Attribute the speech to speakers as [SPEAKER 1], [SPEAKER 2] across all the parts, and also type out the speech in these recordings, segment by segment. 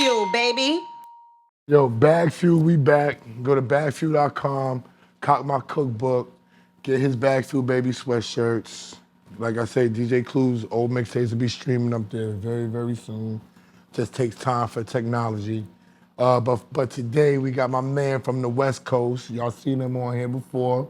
[SPEAKER 1] BagFuel, baby.
[SPEAKER 2] Yo, BagFuel, we back. Go to BagFuel.com, cop my cookbook, get his BagFuel baby sweatshirts. Like I say, DJ Clue's old mixtapes will be streaming up there very, very soon. Just takes time for technology. But today we got my man from the West Coast. Y'all seen him on here before.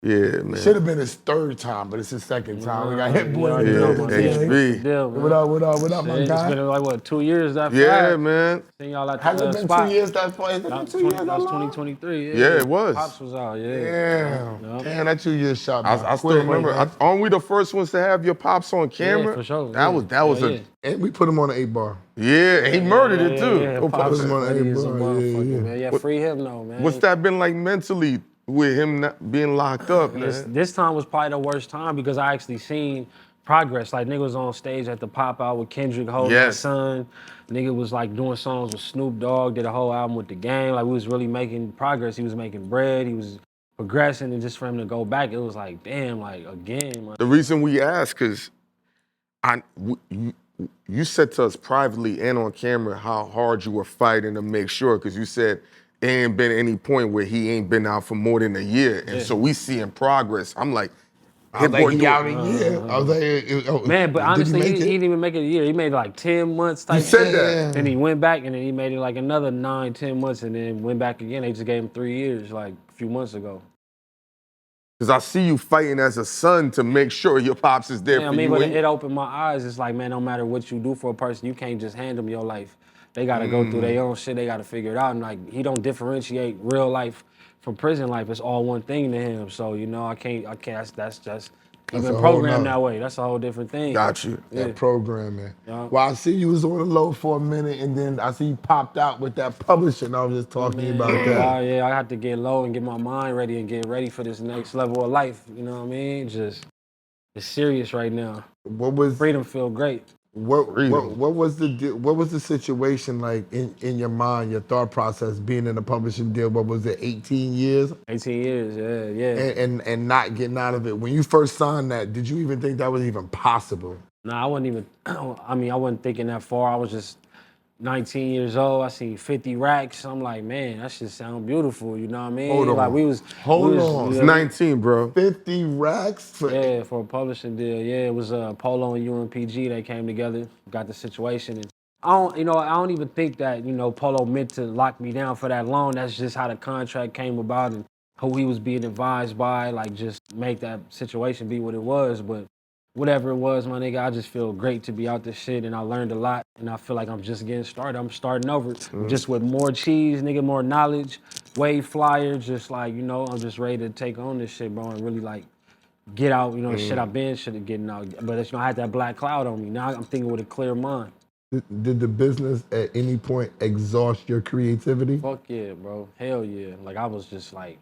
[SPEAKER 3] Yeah, man.
[SPEAKER 2] Should have been his third time, but it's his second time. We got Hit Boy in the building today.
[SPEAKER 3] HB.
[SPEAKER 2] What up, my guy?
[SPEAKER 4] It's been like, what, 2 years that
[SPEAKER 3] Yeah, man.
[SPEAKER 4] Seen y'all at the
[SPEAKER 2] Has it been
[SPEAKER 4] spot.
[SPEAKER 2] 2 years that far? Has it been 2 years that
[SPEAKER 4] That was
[SPEAKER 2] long?
[SPEAKER 4] 2023.
[SPEAKER 3] Yeah, it was.
[SPEAKER 4] Pops was out,
[SPEAKER 2] Damn, that 2 years shot.
[SPEAKER 3] I still remember. Aren't we the first ones to have your pops on camera?
[SPEAKER 4] Yeah, for sure.
[SPEAKER 3] That was a.
[SPEAKER 2] And we put him on an 8-bar.
[SPEAKER 3] Yeah, he murdered it too.
[SPEAKER 4] Yeah,
[SPEAKER 3] Go
[SPEAKER 4] Pops
[SPEAKER 3] Pops.
[SPEAKER 2] him on
[SPEAKER 4] funny as a
[SPEAKER 2] A-Bar,
[SPEAKER 4] motherfucker, man. Yeah, free him though, man.
[SPEAKER 3] What's that been like mentally with him not being locked up, man?
[SPEAKER 4] This time was probably the worst time because I actually seen progress. Like, nigga was on stage at the Pop Out with Kendrick holding his son. Nigga was like doing songs with Snoop Dogg, did a whole album with The Game. Like, we was really making progress. He was making bread. He was progressing, and just for him to go back, it was like, damn, like, again. Like,
[SPEAKER 3] The reason we ask is, you said to us privately and on camera how hard you were fighting to make sure, because you said there ain't been any point where he ain't been out for more than a year. And so we see in progress. I'm like,
[SPEAKER 2] I was like, he out a year. I was like,
[SPEAKER 4] man, but honestly, he didn't even make it a year. He made like 10 months type
[SPEAKER 3] said
[SPEAKER 4] shit.
[SPEAKER 3] that.
[SPEAKER 4] Then he went back, and then he made it like another 9, 10 months, and then went back again. They just gave him 3 years, like a few months ago.
[SPEAKER 3] because I see you fighting as a son to make sure your pops is there
[SPEAKER 4] Yeah,
[SPEAKER 3] for
[SPEAKER 4] I mean,
[SPEAKER 3] you.
[SPEAKER 4] but it opened my eyes. It's like, man, no matter what you do for a person, you can't just hand them your life. They gotta go through their own shit. They gotta figure it out. And like, he don't differentiate real life from prison life. It's all one thing to him. So, you know, I can't. That's just. He's been programmed that way. That's a whole different thing.
[SPEAKER 3] Got you.
[SPEAKER 2] That programming.
[SPEAKER 4] Yeah.
[SPEAKER 2] Well, I see you was on the low for a minute, and then I see you popped out with that publishing. I was just talking about that.
[SPEAKER 4] Yeah, I had to get low and get my mind ready and get ready for this next level of life. You know what I mean? Just, it's serious right now.
[SPEAKER 2] What was
[SPEAKER 4] Freedom feel great.
[SPEAKER 2] what was the situation like in your mind, your thought process being in a publishing deal? What was it, 18 years?
[SPEAKER 4] 18 years, yeah.
[SPEAKER 2] And not getting out of it. When you first signed that, did you even think that was even possible?
[SPEAKER 4] Nah, I wasn't even, I mean, I wasn't thinking that far. I was just 19 years old. I seen 50 racks. I'm like, man, that shit sound beautiful. You know what I mean?
[SPEAKER 2] Hold on.
[SPEAKER 4] Like,
[SPEAKER 2] Hold on.
[SPEAKER 3] It's 19, bro.
[SPEAKER 2] 50 racks?
[SPEAKER 4] Yeah, for a publishing deal. Yeah, it was Polo and UNPG. They came together, got the situation. And I don't even think that, Polo meant to lock me down for that long. That's just how the contract came about and who he was being advised by, like, just make that situation be what it was. But whatever it was, my nigga, I just feel great to be out this shit, and I learned a lot, and I feel like I'm just getting started. I'm starting over, just with more cheese, nigga, more knowledge, way flyer, just like, I'm just ready to take on this shit, bro, and really, like, get out, the shit I've been getting out. But, I had that black cloud on me. Now I'm thinking with a clear mind.
[SPEAKER 2] Did the business at any point exhaust your creativity?
[SPEAKER 4] Fuck yeah, bro. Hell yeah. Like, I was just, like,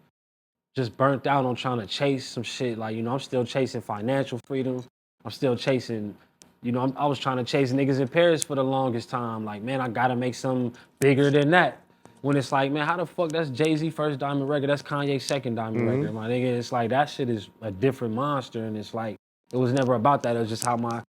[SPEAKER 4] just burnt out on trying to chase some shit. Like, I'm still chasing financial freedom. I'm still chasing, I was trying to chase niggas in Paris for the longest time. Like, man, I gotta make something bigger than that. When it's like, man, how the fuck, that's Jay-Z first diamond record, that's Kanye's second diamond record, my nigga. It's like, that shit is a different monster, and it's like, it was never about that. It was just how my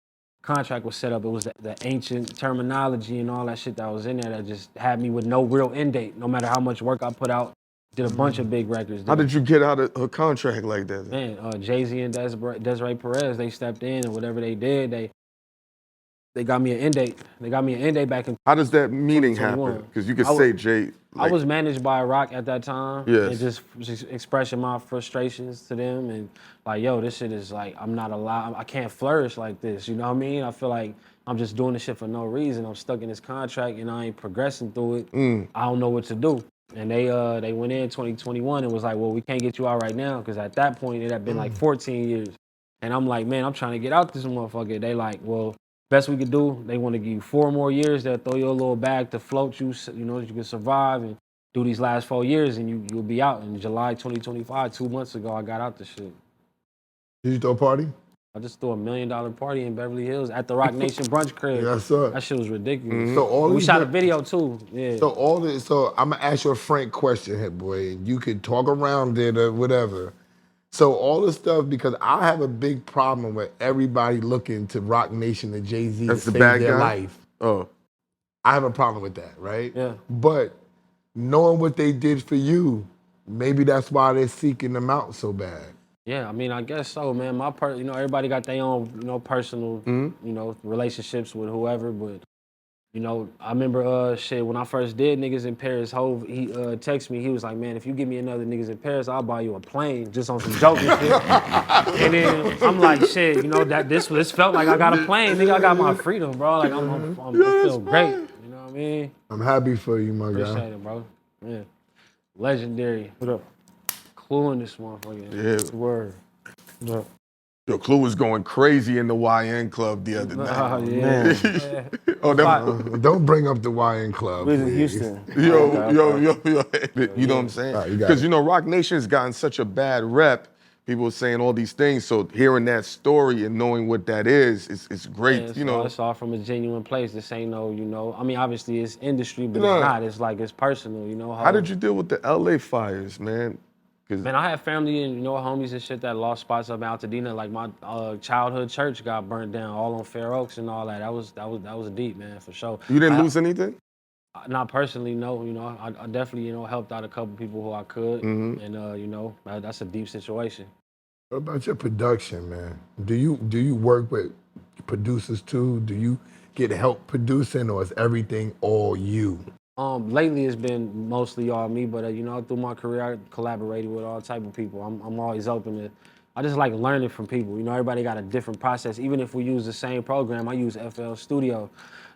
[SPEAKER 4] contract was set up. It was the ancient terminology and all that shit that was in there that just had me with no real end date, no matter how much work I put out. Did a bunch of big records.
[SPEAKER 3] How did you get out of a contract like that?
[SPEAKER 4] Man, Jay-Z and Desiree Perez, they stepped in, and whatever they did, they got me an end date. They got me an end date back in.
[SPEAKER 3] How does that meeting happen? Because you could say Jay.
[SPEAKER 4] I was managed by Rock at that time.
[SPEAKER 3] Yes.
[SPEAKER 4] And just expressing my frustrations to them, and like, yo, this shit is like, I'm not allowed. I can't flourish like this. You know what I mean? I feel like I'm just doing this shit for no reason. I'm stuck in this contract, and I ain't progressing through it. I don't know what to do. And they went in 2021 and was like, well, we can't get you out right now, because at that point it had been like 14 years. And I'm like, man, I'm trying to get out this motherfucker. They like, well, best we could do, they want to give you 4 more years. They'll throw you a little bag to float you, you can survive and do these last 4 years, and you'll be out. In July 2025, 2 months ago, I got out the shit.
[SPEAKER 2] Did you throw a party?
[SPEAKER 4] I just threw $1 million party in Beverly Hills at the Rock Nation brunch crib.
[SPEAKER 2] Yeah, I saw it.
[SPEAKER 4] That shit was ridiculous.
[SPEAKER 2] So
[SPEAKER 4] we shot a video too. Yeah.
[SPEAKER 2] So I'm gonna ask you a frank question, Hit Boy. You could talk around it or whatever. So all this stuff, because I have a big problem with everybody looking to Rock Nation and Jay-Z to
[SPEAKER 3] That's the
[SPEAKER 2] save
[SPEAKER 3] bad
[SPEAKER 2] their
[SPEAKER 3] guy?
[SPEAKER 2] life.
[SPEAKER 3] Oh.
[SPEAKER 2] I have a problem with that, right?
[SPEAKER 4] Yeah.
[SPEAKER 2] But knowing what they did for you, maybe that's why they're seeking them out so bad.
[SPEAKER 4] Yeah, I mean, I guess so, man. You know, everybody got their own, you know, personal, you know, relationships with whoever. But, you know, I remember, shit, when I first did Niggas in Paris, Hov, he texted me. He was like, man, if you give me another Niggas in Paris, I'll buy you a plane, just on some joking shit. And then I'm like, shit, you know, this felt like I got a plane, nigga. I got my freedom, bro. Like I feel great. You know what I mean?
[SPEAKER 2] I'm happy for you, my guy.
[SPEAKER 4] Appreciate it, bro. Yeah, legendary. What up? Clue in this motherfucker.
[SPEAKER 3] Yeah.
[SPEAKER 4] Word. What up?
[SPEAKER 3] Yo, Clue was going crazy in the YN club the other night.
[SPEAKER 4] Yeah.
[SPEAKER 3] Oh,
[SPEAKER 2] Don't bring up the YN Club,
[SPEAKER 1] We was in
[SPEAKER 2] please.
[SPEAKER 1] Houston.
[SPEAKER 3] yo. You know what I'm saying?
[SPEAKER 2] Right, you got
[SPEAKER 3] Because
[SPEAKER 2] it.
[SPEAKER 3] you know, Rock Nation's gotten such a bad rep. People are saying all these things. So hearing that story and knowing what that is, it's great.
[SPEAKER 4] Yeah,
[SPEAKER 3] you know,
[SPEAKER 4] it's all from a genuine place. This ain't no, you know. I mean, obviously it's industry, but
[SPEAKER 3] Yeah.
[SPEAKER 4] it's not. It's like it's personal, you know.
[SPEAKER 3] how did you deal with the LA fires, man? 'Cause
[SPEAKER 4] Man, I had family and, you know, homies and shit that lost spots up in Altadena. Like my childhood church got burnt down, all on Fair Oaks and all that. That was deep, man, for sure.
[SPEAKER 3] you didn't lose anything?
[SPEAKER 4] Not personally, no. You know, I definitely, you know, helped out a couple people who I could, and you know, that's a deep situation.
[SPEAKER 2] What about your production, man? Do you work with producers too? Do you get help producing, or is everything all you?
[SPEAKER 4] Lately it's been mostly all me, but you know, through my career, I collaborated with all type of people. I'm always open to. I just like learning from people. You know, everybody got a different process. Even if we use the same program, I use FL Studio,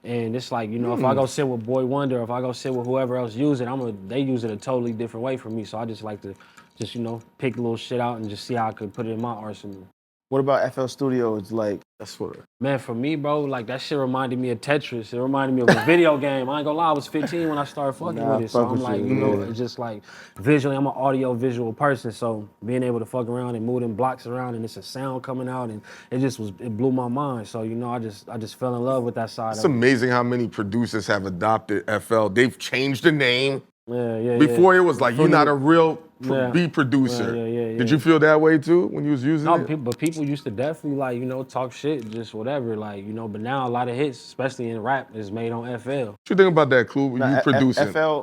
[SPEAKER 4] and it's like, you know, if I go sit with Boy Wonder, if I go sit with whoever else use it, they use it a totally different way from me. So I just like to, you know, pick a little shit out and just see how I could put it in my arsenal.
[SPEAKER 1] What about FL Studio? It's like,
[SPEAKER 3] That's what.
[SPEAKER 4] Man, for me, bro, like that shit reminded me of Tetris. It reminded me of a video game. I ain't gonna lie, I was 15 when I started fucking
[SPEAKER 1] Nah,
[SPEAKER 4] with it. So
[SPEAKER 1] fuck
[SPEAKER 4] I'm
[SPEAKER 1] with
[SPEAKER 4] like,
[SPEAKER 1] you,
[SPEAKER 4] you know,
[SPEAKER 1] yeah.
[SPEAKER 4] it's just like visually, I'm an audio visual person. So being able to fuck around and move them blocks around and it's a sound coming out and it blew my mind. So, you know, I just fell in love with that side
[SPEAKER 3] It's
[SPEAKER 4] of it.
[SPEAKER 3] amazing how many producers have adopted FL. They've changed the name.
[SPEAKER 4] Yeah.
[SPEAKER 3] Before it was like, you're not a real
[SPEAKER 4] Yeah.
[SPEAKER 3] beat producer.
[SPEAKER 4] Yeah.
[SPEAKER 3] Did you feel that way too when you was using
[SPEAKER 4] No,
[SPEAKER 3] it?
[SPEAKER 4] but people used to definitely like, you know, talk shit, just whatever, like, you know, but now a lot of hits, especially in rap, is made on FL.
[SPEAKER 3] What you think about that, Clue? You producing?
[SPEAKER 1] FL,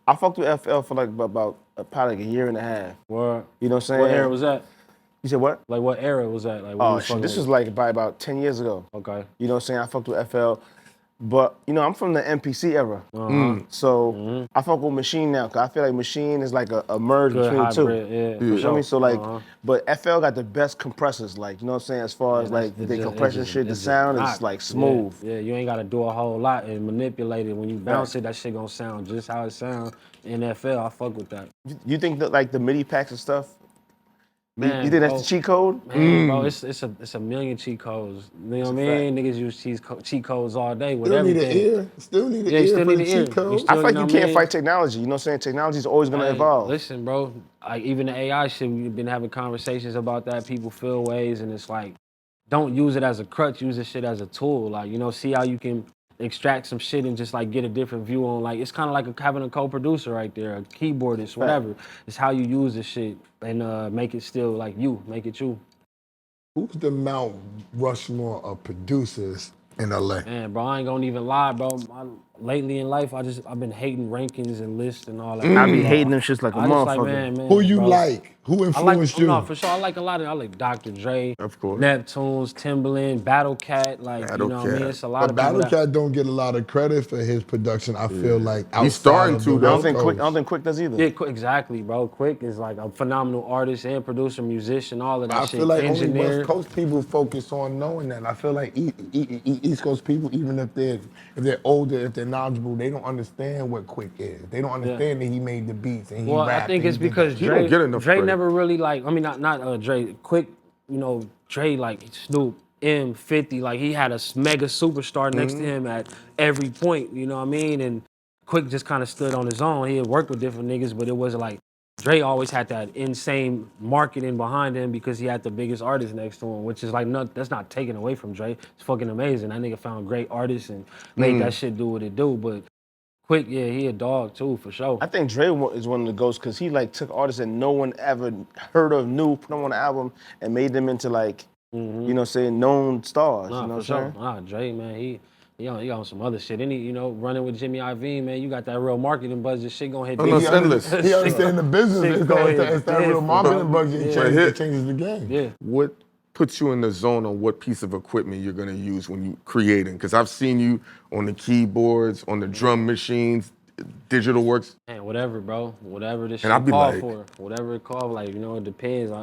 [SPEAKER 1] I fucked with FL for like about probably like a year and a half.
[SPEAKER 4] Word.
[SPEAKER 1] You know what I'm saying?
[SPEAKER 4] What era was that?
[SPEAKER 1] You said what?
[SPEAKER 4] Like what era was that? Like when you
[SPEAKER 1] Oh
[SPEAKER 4] was
[SPEAKER 1] shit,
[SPEAKER 4] fucking
[SPEAKER 1] this
[SPEAKER 4] with
[SPEAKER 1] was
[SPEAKER 4] it?
[SPEAKER 1] like probably about 10 years ago.
[SPEAKER 4] Okay.
[SPEAKER 1] You know what I'm saying? I fucked with FL. But, you know, I'm from the MPC era. So I fuck with Machine now, because I feel like Machine is like a merge
[SPEAKER 4] Good
[SPEAKER 1] between the two.
[SPEAKER 4] hybrid, yeah, for
[SPEAKER 1] You know what I
[SPEAKER 4] sure.
[SPEAKER 1] mean? So like, but FL got the best compressors, like, you know what I'm saying? As far as like the compression shit, the sound is like smooth.
[SPEAKER 4] Yeah, you ain't gotta do a whole lot and manipulate it. When you bounce it, that shit gonna sound just how it sound in FL. I fuck with that.
[SPEAKER 1] You think that like the MIDI packs and stuff,
[SPEAKER 4] Man,
[SPEAKER 1] you think that's
[SPEAKER 4] bro.
[SPEAKER 1] the cheat code?
[SPEAKER 4] Man, bro, it's a million cheat codes. You know what I mean? Niggas use cheat codes all day with
[SPEAKER 2] Still need
[SPEAKER 4] everything.
[SPEAKER 2] an ear. Still need an
[SPEAKER 4] Yeah, you
[SPEAKER 2] ear
[SPEAKER 4] still
[SPEAKER 2] for
[SPEAKER 4] need
[SPEAKER 2] the
[SPEAKER 4] an ear.
[SPEAKER 2] cheat code.
[SPEAKER 4] You
[SPEAKER 1] I
[SPEAKER 4] still-
[SPEAKER 1] feel like
[SPEAKER 4] know
[SPEAKER 1] you
[SPEAKER 4] what I
[SPEAKER 1] can't
[SPEAKER 4] mean?
[SPEAKER 1] fight technology. You know what I'm saying? Technology's always gonna
[SPEAKER 4] Hey,
[SPEAKER 1] evolve.
[SPEAKER 4] Listen, bro. Like even the AI shit, we've been having conversations about that. People feel ways, and it's like, don't use it as a crutch. Use this shit as a tool. Like, you know, see how you can extract some shit and just like get a different view on. Like, it's kind of like having a co-producer right there, a keyboardist, whatever. It's how you use this shit and make it still like you, make it you.
[SPEAKER 2] Who's the Mount Rushmore of producers in LA?
[SPEAKER 4] Man, bro, I ain't gonna even lie, bro. Lately in life, I've been hating rankings and lists and all that.
[SPEAKER 1] I be
[SPEAKER 4] bro.
[SPEAKER 1] hating them shits like a
[SPEAKER 4] I just like,
[SPEAKER 1] motherfucker.
[SPEAKER 4] man,
[SPEAKER 2] Who you
[SPEAKER 4] bro.
[SPEAKER 2] like? Who influenced you?
[SPEAKER 4] No, for sure. I like a lot of. I like Dr. Dre,
[SPEAKER 3] Of course.
[SPEAKER 4] Neptunes, Timbaland, Battle Cat. Like, you know what I mean?
[SPEAKER 3] Cat.
[SPEAKER 4] It's a lot
[SPEAKER 2] But
[SPEAKER 4] of people.
[SPEAKER 2] Battle Cat don't get a lot of credit for his production. I feel like outside
[SPEAKER 3] He's starting
[SPEAKER 2] of
[SPEAKER 3] to,
[SPEAKER 2] the
[SPEAKER 3] though.
[SPEAKER 1] I
[SPEAKER 2] West
[SPEAKER 1] don't think
[SPEAKER 2] Coast.
[SPEAKER 1] Quick does either.
[SPEAKER 4] Yeah, exactly, bro. Quick is like a phenomenal artist and producer, musician, all of that
[SPEAKER 2] I
[SPEAKER 4] shit.
[SPEAKER 2] feel like only
[SPEAKER 4] Engineer.
[SPEAKER 2] West Coast people focus on knowing that. I feel like East Coast people, even if they're older, if they're knowledgeable, they don't understand what Quick is. They don't understand that he made the beats and he
[SPEAKER 4] Well,
[SPEAKER 2] rapped.
[SPEAKER 4] I think
[SPEAKER 2] and
[SPEAKER 4] it's
[SPEAKER 2] he did
[SPEAKER 4] because
[SPEAKER 2] that.
[SPEAKER 3] He don't get enough
[SPEAKER 4] Dre
[SPEAKER 3] credit.
[SPEAKER 4] never really like. I mean, not Dre. Quick, you know, Dre like Snoop, M50. Like he had a mega superstar next to him at every point. You know what I mean? And Quick just kind of stood on his own. He had worked with different niggas, but it wasn't like Dre always had that insane marketing behind him because he had the biggest artist next to him, which is like that's not taken away from Dre. It's fucking amazing. That nigga found great artists and made that shit do what it do. But Quick, yeah, he a dog too, for sure.
[SPEAKER 1] I think Dre is one of the ghosts because he like took artists that no one ever heard of, knew, put them on an album, and made them into like, you know, what I'm saying, known stars.
[SPEAKER 4] Nah,
[SPEAKER 1] you know
[SPEAKER 4] for
[SPEAKER 1] what
[SPEAKER 4] sure.
[SPEAKER 1] I'm saying?
[SPEAKER 4] Nah, Dre, man, You on some other shit. Running with Jimmy Iovine, man, you got that real marketing budget. Shit gonna hit
[SPEAKER 3] Oh, no,
[SPEAKER 4] big.
[SPEAKER 3] it's endless.
[SPEAKER 2] He understands the business. It's that real marketing budget. It
[SPEAKER 3] Hit.
[SPEAKER 2] changes the game.
[SPEAKER 4] Yeah.
[SPEAKER 3] What puts you in the zone on what piece of equipment you're gonna use when you creating? Because I've seen you on the keyboards, on the drum machines, digital works.
[SPEAKER 4] Man, whatever, bro. Whatever this
[SPEAKER 3] And I'd
[SPEAKER 4] shit
[SPEAKER 3] be
[SPEAKER 4] call
[SPEAKER 3] like-
[SPEAKER 4] for. Whatever it call, like, it depends.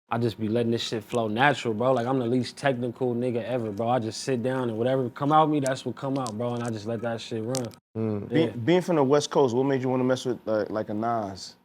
[SPEAKER 4] I just be letting this shit flow natural, bro. Like, I'm the least technical nigga ever, bro. I just sit down and whatever come out me, that's what come out, bro. And I just let that shit run. Yeah.
[SPEAKER 1] Being from the West Coast, what made you want to mess with like a Nas?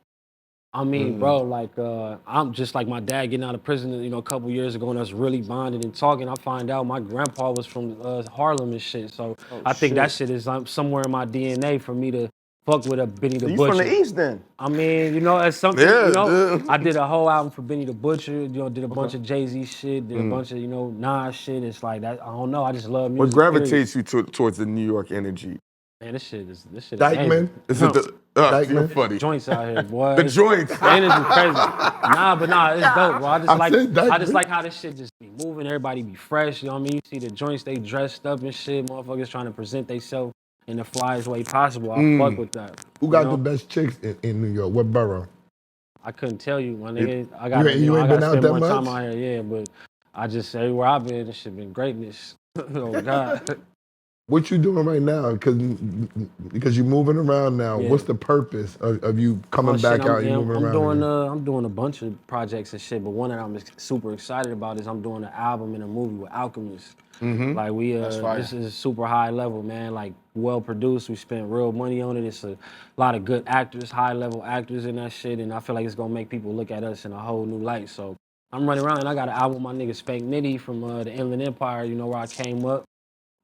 [SPEAKER 4] I mean, bro, like, I'm just like my dad getting out of prison, a couple years ago, and us really bonding and talking. I find out my grandpa was from Harlem and shit. So I think that shit is somewhere in my DNA for me to fuck with a Benny the
[SPEAKER 1] You
[SPEAKER 4] Butcher.
[SPEAKER 1] from the East then?
[SPEAKER 4] I mean, as something,
[SPEAKER 3] Yeah,
[SPEAKER 4] I did a whole album for Benny the Butcher, did a bunch of Jay-Z shit, did a bunch of, Nas shit. It's like that, I don't know, I just love music.
[SPEAKER 3] What gravitates you towards the New York energy?
[SPEAKER 4] Man, this shit is
[SPEAKER 2] Dykeman?
[SPEAKER 3] Is it the
[SPEAKER 2] Dykeman?
[SPEAKER 3] you're funny.
[SPEAKER 4] joints out here, boy.
[SPEAKER 3] The joints.
[SPEAKER 4] The energy crazy. Nah, it's dope, bro.
[SPEAKER 2] I
[SPEAKER 4] I just like how this shit just be moving. Everybody be fresh. You know what I mean? You see the joints, they dressed up and shit. Motherfuckers trying to present themselves in the flyest way possible. I fuck with that.
[SPEAKER 2] Who got the best chicks in New York? What borough?
[SPEAKER 4] I couldn't tell you, my nigga. I
[SPEAKER 2] You
[SPEAKER 4] got
[SPEAKER 2] ain't
[SPEAKER 4] I
[SPEAKER 2] been
[SPEAKER 4] gotta
[SPEAKER 2] out
[SPEAKER 4] spend
[SPEAKER 2] that
[SPEAKER 4] more time
[SPEAKER 2] much?
[SPEAKER 4] out here, yeah. But I just everywhere I've been, this shit been greatness. Oh God.
[SPEAKER 2] What you doing right now? Because you're moving around now.
[SPEAKER 4] Yeah.
[SPEAKER 2] What's the purpose of you coming
[SPEAKER 4] Shit,
[SPEAKER 2] back out and
[SPEAKER 4] I'm
[SPEAKER 2] moving around?
[SPEAKER 4] doing
[SPEAKER 2] again?
[SPEAKER 4] I'm doing a bunch of projects and shit, but one that I'm super excited about is I'm doing an album and a movie with Alchemist. Like
[SPEAKER 1] fire.
[SPEAKER 4] this is super high level, man. Like well produced. We spent real money on it. It's a lot of good actors, high level actors in that shit, and I feel like it's gonna make people look at us in a whole new light. So I'm running around and I got an album with my nigga Spank Nitty from the Inland Empire. Where I came up.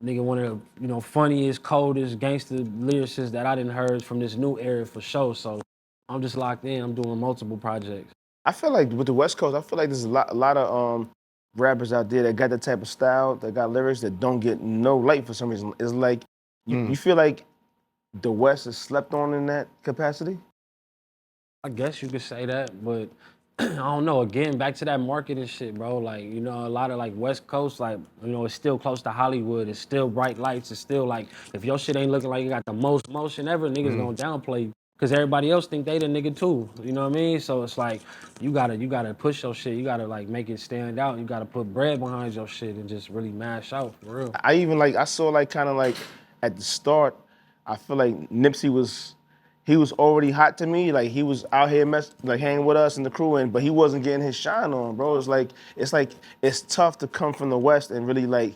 [SPEAKER 4] Nigga, one of the funniest, coldest, gangster lyricists that I didn't heard from this new era for sure. So I'm just locked in. I'm doing multiple projects.
[SPEAKER 1] I feel like with the West Coast, I feel like there's a lot of rappers out there that got that type of style, that got lyrics that don't get no light for some reason. It's like you feel like the West is slept on in that capacity.
[SPEAKER 4] I guess you could say that, but I don't know. Again, back to that marketing shit, bro. Like, a lot of like West Coast, like, it's still close to Hollywood. It's still bright lights. It's still like, if your shit ain't looking like you got the most motion ever, niggas gonna downplay you. Cause everybody else think they the nigga too. You know what I mean? So it's like, you gotta push your shit. You gotta like make it stand out. You gotta put bread behind your shit and just really mash out for real.
[SPEAKER 1] I saw like kind of like at the start, I feel like Nipsey was already hot to me. Like he was out here hanging with us and the crew, but he wasn't getting his shine on, bro. It's tough to come from the West and really like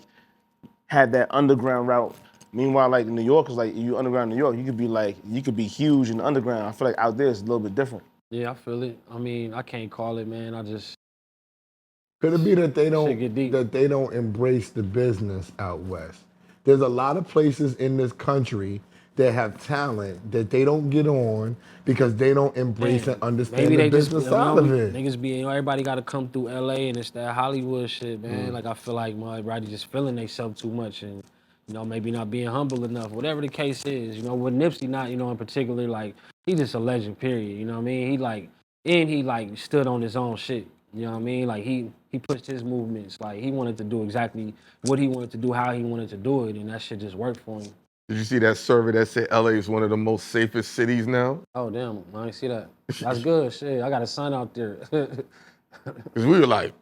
[SPEAKER 1] have that underground route. Meanwhile, like in New York, is like you underground in New York, you could be huge in the underground. I feel like out there it's a little bit different.
[SPEAKER 4] Yeah, I feel it. I mean, I can't call it, man.
[SPEAKER 2] Could it be that
[SPEAKER 4] Shit get deep.
[SPEAKER 2] they don't embrace the business out west? There's a lot of places in this country that have talent that they don't get on because they don't embrace and understand the business side of it.
[SPEAKER 4] Niggas everybody got to come through LA and it's that Hollywood shit, man. Like I feel like everybody just feeling themselves too much and maybe not being humble enough. Whatever the case is, with Nipsey not, in particular, like he just a legend. Period. You know what I mean? He stood on his own shit. You know what I mean? Like he pushed his movements. Like he wanted to do exactly what he wanted to do, how he wanted to do it, and that shit just worked for him.
[SPEAKER 3] Did you see that survey that said LA is one of the most safest cities now?
[SPEAKER 4] Oh damn, I didn't see that. That's good. Shit, I got a son out there.
[SPEAKER 3] Because we were like,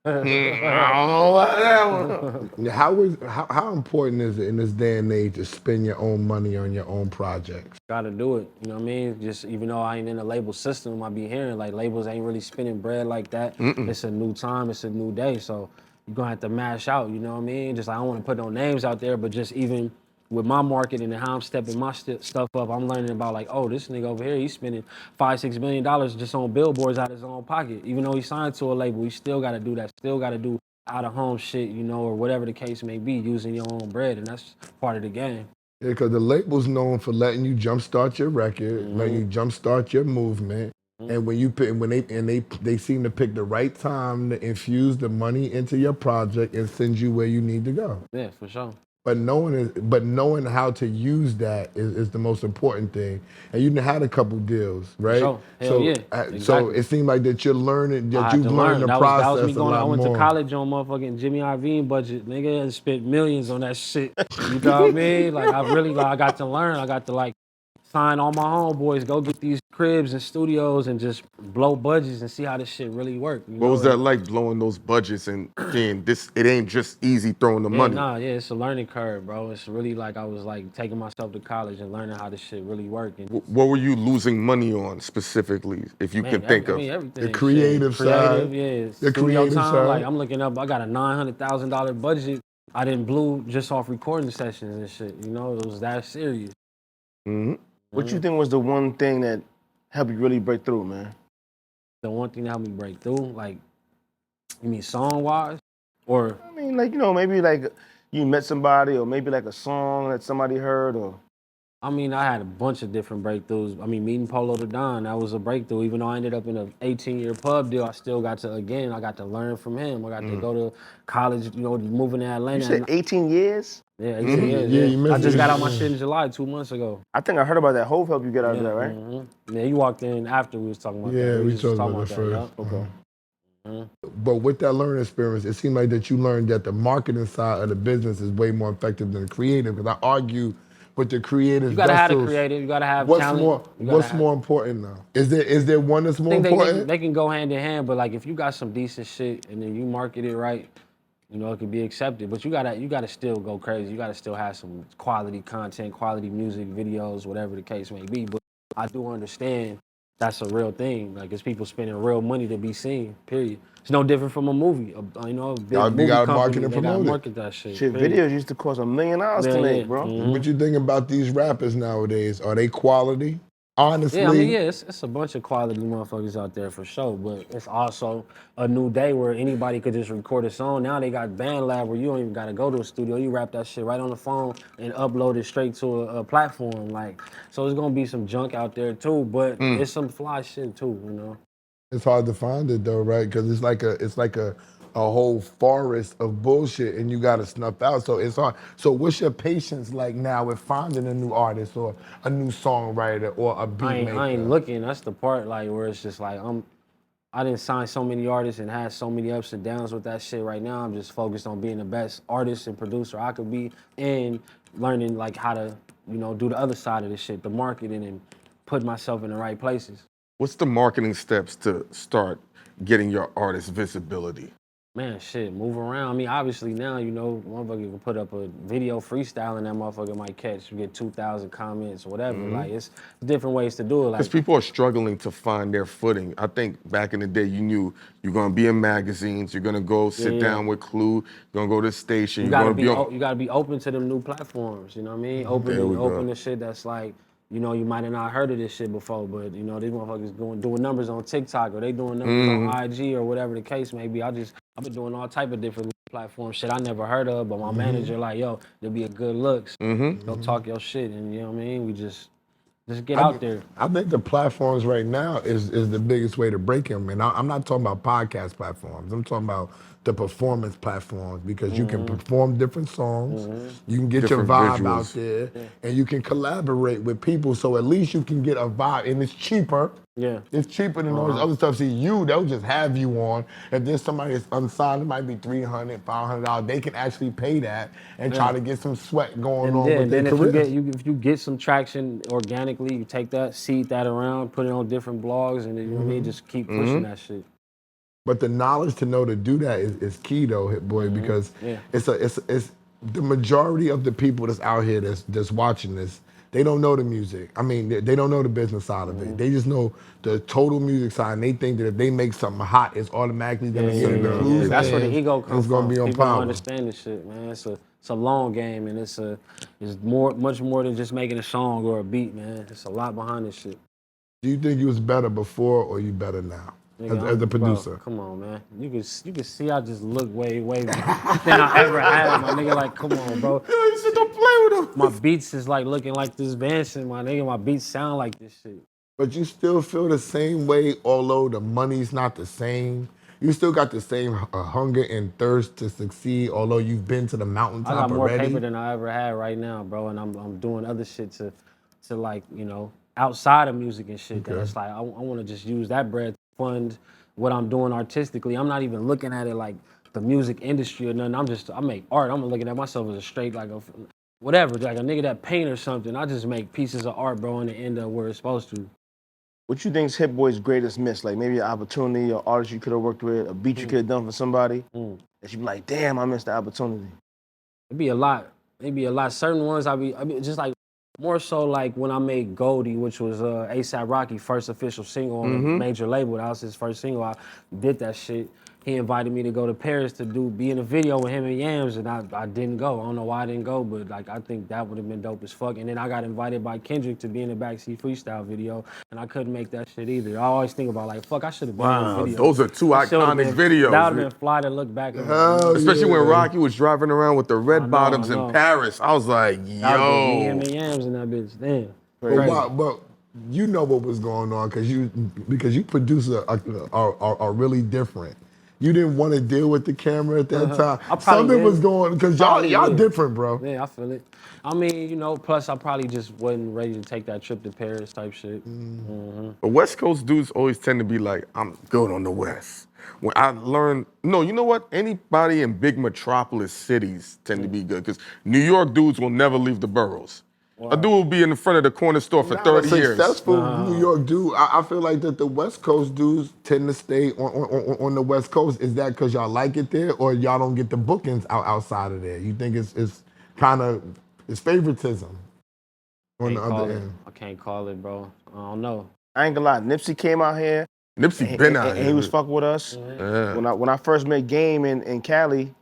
[SPEAKER 3] I don't know about that one.
[SPEAKER 2] How important is it in this day and age to spend your own money on your own projects?
[SPEAKER 4] Gotta do it. You know what I mean? Just even though I ain't in the label system, I be hearing like labels ain't really spending bread like that. It's a new time. It's a new day. So you're gonna have to mash out. You know what I mean? Just I don't want to put no names out there, but just even with my marketing and how I'm stepping my stuff up, I'm learning about like, oh, this nigga over here, he's spending $5-6 million just on billboards out of his own pocket. Even though he signed to a label, he still got to do that. Still got to do out of home shit, or whatever the case may be, using your own bread, and that's part of the game.
[SPEAKER 2] Yeah, because the label's known for letting you jumpstart your record, letting you jumpstart your movement. And when they seem to pick the right time to infuse the money into your project and send you where you need to go.
[SPEAKER 4] Yeah, for sure.
[SPEAKER 2] But knowing how to use that is the most important thing. And you had a couple deals, right?
[SPEAKER 4] sure. Hell
[SPEAKER 2] so,
[SPEAKER 4] yeah.
[SPEAKER 2] So
[SPEAKER 4] Exactly.
[SPEAKER 2] it seemed like that you're learning,
[SPEAKER 4] I
[SPEAKER 2] that
[SPEAKER 4] had
[SPEAKER 2] you've
[SPEAKER 4] to
[SPEAKER 2] learned
[SPEAKER 4] learn.
[SPEAKER 2] the
[SPEAKER 4] That was me
[SPEAKER 2] process a
[SPEAKER 4] going. I
[SPEAKER 2] lot
[SPEAKER 4] went
[SPEAKER 2] more.
[SPEAKER 4] to college on motherfucking Jimmy Iovine budget, nigga, and spent millions on that shit. You know what I mean? Like I got to learn. I got to like sign all my homeboys, go get these cribs and studios and just blow budgets and see how this shit really work. You
[SPEAKER 3] What
[SPEAKER 4] know?
[SPEAKER 3] was that like, blowing those budgets and seeing this? It ain't just easy throwing the money.
[SPEAKER 4] It's a learning curve, bro. It's really like I was like taking myself to college and learning how this shit really work. And
[SPEAKER 3] What were you losing money on specifically, if you can think of?
[SPEAKER 4] everything.
[SPEAKER 2] The creative
[SPEAKER 4] shit.
[SPEAKER 2] side.
[SPEAKER 4] Creative, yeah.
[SPEAKER 2] The
[SPEAKER 4] Studio
[SPEAKER 2] creative
[SPEAKER 4] time.
[SPEAKER 2] side.
[SPEAKER 4] Like I'm looking up, I got a $900,000 budget. I didn't blew just off recording sessions and shit. You know, it was that serious.
[SPEAKER 1] What you think was the one thing that helped you really break through, man?
[SPEAKER 4] The one thing that helped me break through, like, you mean song wise, or
[SPEAKER 1] I mean, like, you know, maybe like you met somebody, or maybe like a song that somebody heard, or
[SPEAKER 4] I mean, I had a bunch of different breakthroughs. I mean, meeting Polo the Don, that was a breakthrough. Even though I ended up in an 18-year pub deal, I still got to, again, I got to learn from him. I got to go to college, you know, moving to Atlanta.
[SPEAKER 1] you said 18 years?
[SPEAKER 4] Yeah, 18 years.
[SPEAKER 2] Yeah,
[SPEAKER 4] Yeah,
[SPEAKER 2] you missed
[SPEAKER 4] I just
[SPEAKER 2] it.
[SPEAKER 4] got out my shit in July 2 months ago.
[SPEAKER 1] I think I heard about that. Hove helped you get out of there, right?
[SPEAKER 4] Yeah, you walked in after we was talking about that.
[SPEAKER 2] Yeah, we
[SPEAKER 4] just
[SPEAKER 2] talked about that first.
[SPEAKER 4] yup.
[SPEAKER 1] Okay.
[SPEAKER 2] But with that learning experience, it seemed like that you learned that the marketing side of the business is way more effective than the creative. Because I argue with the creative
[SPEAKER 4] You gotta have the
[SPEAKER 2] vessels,
[SPEAKER 4] creative. You gotta have
[SPEAKER 2] what's
[SPEAKER 4] talent.
[SPEAKER 2] more
[SPEAKER 4] You gotta
[SPEAKER 2] what's
[SPEAKER 4] have-
[SPEAKER 2] more important now? Is there one that's more
[SPEAKER 4] I think
[SPEAKER 2] important?
[SPEAKER 4] they can go hand in hand, but like if you got some decent shit and then you market it right, you know, it can be accepted. But you gotta still go crazy. You gotta still have some quality content, quality music, videos, whatever the case may be. But I do understand that's a real thing. Like it's people spending real money to be seen. Period. It's no different from a movie. You know, a big
[SPEAKER 2] You
[SPEAKER 4] movie
[SPEAKER 2] gotta
[SPEAKER 4] company.
[SPEAKER 2] market and
[SPEAKER 4] They gotta
[SPEAKER 2] promote it.
[SPEAKER 4] market that shit.
[SPEAKER 1] Shit,
[SPEAKER 4] period.
[SPEAKER 1] videos used to cost $1 million to make, bro.
[SPEAKER 2] What you think about these rappers nowadays? Are they quality? Honestly,
[SPEAKER 4] Yeah, I mean, it's a bunch of quality motherfuckers out there for sure, but it's also a new day where anybody could just record a song. Now they got BandLab where you don't even gotta go to a studio. You rap that shit right on the phone and upload it straight to a platform. Like, so there's gonna be some junk out there too, but it's some fly shit too, you know.
[SPEAKER 2] it's hard to find it though, right? Because it's like a whole forest of bullshit, and you gotta snuff out. So it's hard. So what's your patience like now with finding a new artist or a new songwriter or a beat maker?
[SPEAKER 4] I ain't looking. That's the part like where it's just like I didn't sign so many artists and had so many ups and downs with that shit. Right now, I'm just focused on being the best artist and producer I could be and learning like how to, you know, do the other side of this shit, the marketing and put myself in the right places.
[SPEAKER 3] What's the marketing steps to start getting your artist visibility?
[SPEAKER 4] Man, shit, move around. I mean, obviously now, you know, motherfucker can put up a video freestyle and that motherfucker might catch. You get 2,000 comments or whatever. Like, it's different ways to do it.
[SPEAKER 3] Because
[SPEAKER 4] Like,
[SPEAKER 3] people are struggling to find their footing. I think back in the day, you knew you're gonna be in magazines, you're gonna go sit down with Clue, you're gonna go to the station,
[SPEAKER 4] you
[SPEAKER 3] you're
[SPEAKER 4] gotta
[SPEAKER 3] gonna
[SPEAKER 4] be,
[SPEAKER 3] be on.
[SPEAKER 4] you gotta be open to them new platforms. You know what I mean?
[SPEAKER 3] There we go.
[SPEAKER 4] Open to shit that's like, you know, you might have not heard of this shit before, but you know, these motherfuckers doing numbers on TikTok or they doing numbers on IG or whatever the case may be. I've been doing all type of different platforms, shit I never heard of, but my manager like, yo, there'll be a good looks. Go talk your shit, and you know what I mean? We just get out there.
[SPEAKER 2] I think the platforms right now is the biggest way to break them. And I'm not talking about podcast platforms. I'm talking about the performance platforms because you can perform different songs, you can get
[SPEAKER 3] Different
[SPEAKER 2] your vibe
[SPEAKER 3] visuals.
[SPEAKER 2] out there, and you can collaborate with people. So at least you can get a vibe, and it's cheaper.
[SPEAKER 4] Yeah.
[SPEAKER 2] It's cheaper than all this other stuff. See, they'll just have you on. If there's somebody that's unsigned, it might be $300, $500. They can actually pay that and try to get some sweat going on with their
[SPEAKER 4] Then
[SPEAKER 2] career.
[SPEAKER 4] if you get some traction organically, you take that, seed that around, put it on different blogs, and then, you know what I mean, just keep pushing that shit.
[SPEAKER 2] But the knowledge to know to do that is key though, Hit Boy, because it's the majority of the people that's out here that's watching this, they don't know the music. I mean, they don't know the business side of it. They just know the total music side, and they think that if they make something hot, it's automatically gonna get in the Clues
[SPEAKER 4] That's where the
[SPEAKER 2] hands,
[SPEAKER 4] ego
[SPEAKER 2] and
[SPEAKER 4] comes
[SPEAKER 2] it's gonna
[SPEAKER 4] from.
[SPEAKER 2] be on
[SPEAKER 4] People don't
[SPEAKER 2] power.
[SPEAKER 4] understand this shit, man. It's a long game, and it's much more than just making a song or a beat, man. It's a lot behind this shit.
[SPEAKER 2] Do you think you was better before or you better now
[SPEAKER 4] Nigga,
[SPEAKER 2] as a
[SPEAKER 4] bro,
[SPEAKER 2] producer?
[SPEAKER 4] come on, man. You can see I just look way than I ever had, my nigga. Like, come on, bro.
[SPEAKER 3] You said don't play with them.
[SPEAKER 4] My beats is like looking like this Vanson, my nigga. My beats sound like this shit.
[SPEAKER 2] But you still feel the same way, although the money's not the same. You still got the same hunger and thirst to succeed, although you've been to the
[SPEAKER 4] I
[SPEAKER 2] mountaintop
[SPEAKER 4] got more
[SPEAKER 2] already.
[SPEAKER 4] paper than I ever had right now, bro, and I'm doing other shit to like, you know, outside of music and shit. That
[SPEAKER 2] Okay.
[SPEAKER 4] it's like I want to just use that bread to fund what I'm doing artistically. I'm not even looking at it like the music industry or nothing. I make art. I'm looking at myself as a straight like a whatever, like a nigga that paint or something. I just make pieces of art, bro, and it end up where it's supposed to.
[SPEAKER 1] What you think's Hit Boy's greatest miss? Like maybe an opportunity or artist you could have worked with, a beat you could have done for somebody, that you be like, damn, I missed the opportunity.
[SPEAKER 4] It'd be a lot. It'd be a lot. Certain ones I be just like more so like when I made Goldie, which was A$AP Rocky first official single on a major label. That was his first single. I did that shit. He invited me to go to Paris to be in a video with him and Yams, and I didn't go. I don't know why I didn't go, but like I think that would have been dope as fuck. And then I got invited by Kendrick to be in the Backseat Freestyle video, and I couldn't make that shit either. I always think about like, fuck, I should have been in the video.
[SPEAKER 3] Those are two iconic videos.
[SPEAKER 4] That would have been fly to look back at.
[SPEAKER 3] Especially when Rocky was driving around with the red bottoms in Paris. I was like,
[SPEAKER 4] Me,
[SPEAKER 3] yo.
[SPEAKER 4] him, and Yams in that bitch. Damn.
[SPEAKER 2] But you know what was going on because you produce are really different. You didn't want to deal with the camera at that time. Something was going because y'all different, bro.
[SPEAKER 4] Yeah, I feel it. I mean, you know, plus I probably just wasn't ready to take that trip to Paris type shit.
[SPEAKER 3] But West Coast dudes always tend to be like, I'm good on the West. When I learned, no, you know what? Anybody in big metropolis cities tend to be good because New York dudes will never leave the boroughs. Wow. A dude will be in the front of the corner store for 30 years.
[SPEAKER 2] Successful New York dude, I feel like that the West Coast dudes tend to stay on the West Coast. Is that because y'all like it there, or y'all don't get the bookings outside of there? You think it's kind of favoritism on the other end?
[SPEAKER 4] I can't call it, bro. I don't know.
[SPEAKER 1] I ain't gonna lie, Nipsey came out here.
[SPEAKER 3] Nipsey been out here.
[SPEAKER 1] And he was fucking with us.
[SPEAKER 3] Yeah.
[SPEAKER 1] When I first met Game in Cali,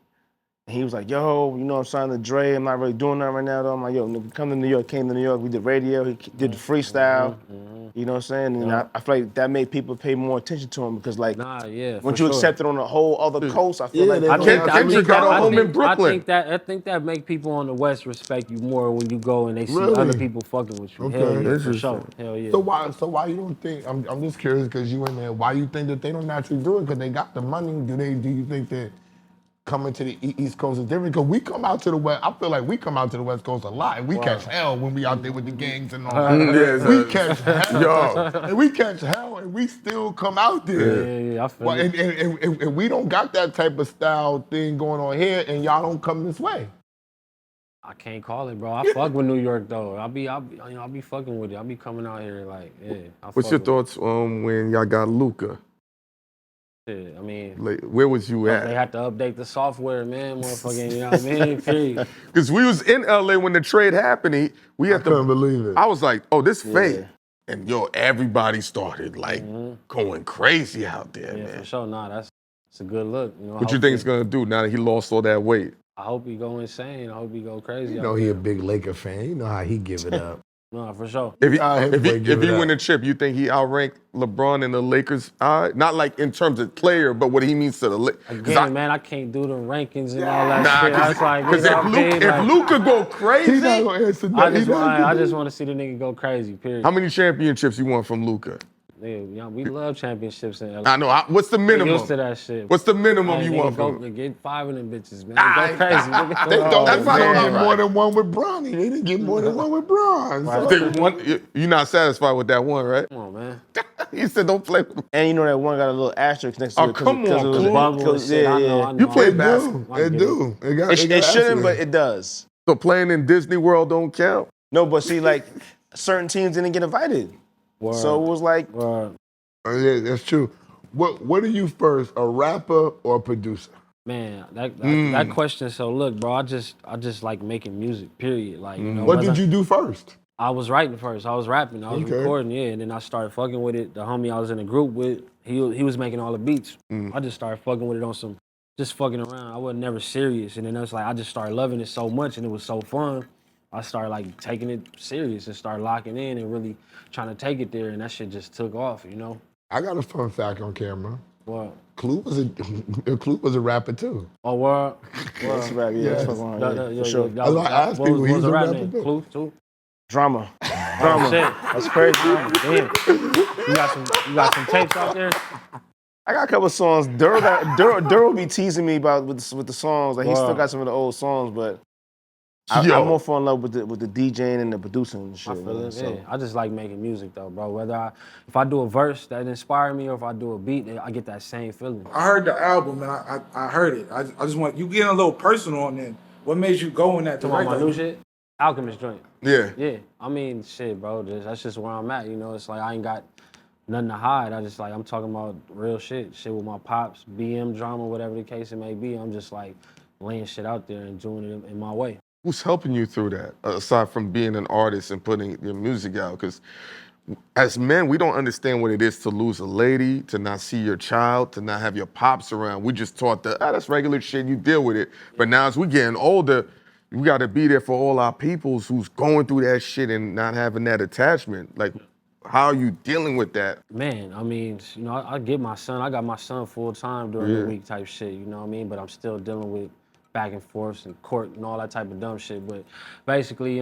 [SPEAKER 1] he was like, yo, you know, I'm signing to Dre. I'm not really doing that right now, though. I'm like, yo, nigga, come to New York. Came to New York. We did radio. He did the freestyle. You know what I'm saying? And I feel like that made people pay more attention to him because, like, once you accept it on a whole other coast, I feel like
[SPEAKER 3] Kendrick got a home in Brooklyn.
[SPEAKER 4] I think that make people on the West respect you more when you go and they see other people fucking with you.
[SPEAKER 2] Okay.
[SPEAKER 4] Hell yeah, for sure. Hell yeah.
[SPEAKER 2] So why you don't think? I'm just curious because you in there. Why you think that they don't naturally do it? Because they got the money. Do you think that coming to the East Coast is different? Because we come out to the West. I feel like we come out to the West Coast a lot, and we catch hell when we out there with the gangs and all that. We catch hell, and we catch hell, and we still come out there.
[SPEAKER 4] Yeah, I feel it.
[SPEAKER 2] And we don't got that type of style thing going on here, and y'all don't come this way.
[SPEAKER 4] I can't call it, bro. I fuck with New York though. I'll be fucking with it. I'll be coming out here like, yeah.
[SPEAKER 3] What's your thoughts when y'all got Luca?
[SPEAKER 4] Shit, I mean,
[SPEAKER 3] where was you at?
[SPEAKER 4] They had to update the software, man. Motherfucking, you know what I mean? Period.
[SPEAKER 3] Because we was in LA when the trade happened.
[SPEAKER 2] I couldn't believe it.
[SPEAKER 3] I was like, oh, this fake. And yo, everybody started like going crazy out there, man.
[SPEAKER 4] For sure. Nah, that's a good look. You know,
[SPEAKER 3] what you think he's gonna do now that he lost all that weight?
[SPEAKER 4] I hope he go insane. I hope he go crazy.
[SPEAKER 2] You know he a big Laker fan. You know how he give it up.
[SPEAKER 4] No, for sure.
[SPEAKER 3] If he win the chip, you think he outranked LeBron in the Lakers' eye? Not like in terms of player, but what he means to the Lakers.
[SPEAKER 4] Again, man, I can't do the rankings and all that shit. That's like,
[SPEAKER 3] because if Luca go crazy,
[SPEAKER 2] he's not gonna answer that.
[SPEAKER 4] I just want to see the nigga go crazy. Period.
[SPEAKER 3] How many championships you want from Luca?
[SPEAKER 4] Yeah, we love championships in LA.
[SPEAKER 3] I know. What's the minimum?
[SPEAKER 4] We're used to that shit.
[SPEAKER 3] What's the minimum you want from him?
[SPEAKER 4] Get 5 of them bitches, man. Go crazy.
[SPEAKER 2] They don't get more than one with Bronny. They didn't get more than one with Bron.
[SPEAKER 3] You're not satisfied with that one, right?
[SPEAKER 4] Come on, man.
[SPEAKER 3] He said don't play with him.
[SPEAKER 1] And you know that one got a little asterisk next to it.
[SPEAKER 3] Come on,
[SPEAKER 1] yeah.
[SPEAKER 3] You play basketball.
[SPEAKER 2] It do.
[SPEAKER 1] It shouldn't, but it does.
[SPEAKER 3] So playing in Disney World don't count?
[SPEAKER 1] No, but see, like, certain teams didn't get invited.
[SPEAKER 4] Word.
[SPEAKER 1] So it was like...
[SPEAKER 2] Yeah, that's true. What are you first, a rapper or a producer?
[SPEAKER 4] Man, that question. So look, bro, I just like making music. Period. Like, you know,
[SPEAKER 2] what did you do first?
[SPEAKER 4] I was writing first. I was rapping. I was recording. Yeah, and then I started fucking with it. The homie I was in a group with, he was making all the beats. I just started fucking with it on some, just fucking around. I wasn't never serious, and then it was like I just started loving it so much, and it was so fun. I started like taking it serious and started locking in and really trying to take it there, and that shit just took off, you know.
[SPEAKER 2] I got a fun fact on camera.
[SPEAKER 4] What?
[SPEAKER 2] Clue was a rapper too.
[SPEAKER 4] Oh, word?
[SPEAKER 1] That's right, yeah. For sure.
[SPEAKER 2] I asked people, he's a rapper too.
[SPEAKER 4] Clue too?
[SPEAKER 1] Drama.
[SPEAKER 4] Shit.
[SPEAKER 1] That's crazy.
[SPEAKER 4] Damn. You got some tapes out there?
[SPEAKER 1] I got a couple of songs. Duro be teasing me about with the songs. Like he still got some of the old songs, but I'm more fall in love with the DJing and the producing and shit.
[SPEAKER 4] I feel
[SPEAKER 1] Man,
[SPEAKER 4] it.
[SPEAKER 1] so.
[SPEAKER 4] Yeah. I just like making music though, bro. Whether if I do a verse that inspire me or if I do a beat, I get that same feeling.
[SPEAKER 5] I heard the album and I heard it. I just want you getting a little personal on it. What made you go in that
[SPEAKER 4] Talking
[SPEAKER 5] direction?
[SPEAKER 4] about my new shit, Alchemist joint.
[SPEAKER 3] Yeah.
[SPEAKER 4] Yeah. I mean, shit, bro. That's just where I'm at. You know, it's like I ain't got nothing to hide. I'm talking about real shit with my pops, BM drama, whatever the case it may be. I'm just like laying shit out there and doing it in my way.
[SPEAKER 3] Who's helping you through that, aside from being an artist and putting your music out? Because as men, we don't understand what it is to lose a lady, to not see your child, to not have your pops around. We just taught that, that's regular shit, you deal with it. But now as we getting older, we gotta be there for all our peoples who's going through that shit and not having that attachment. Like, how are you dealing with that?
[SPEAKER 4] Man, I mean, you know, I get my son. I got my son full time during the week type shit, you know what I mean? But I'm still dealing with back and forth and court and all that type of dumb shit. But basically,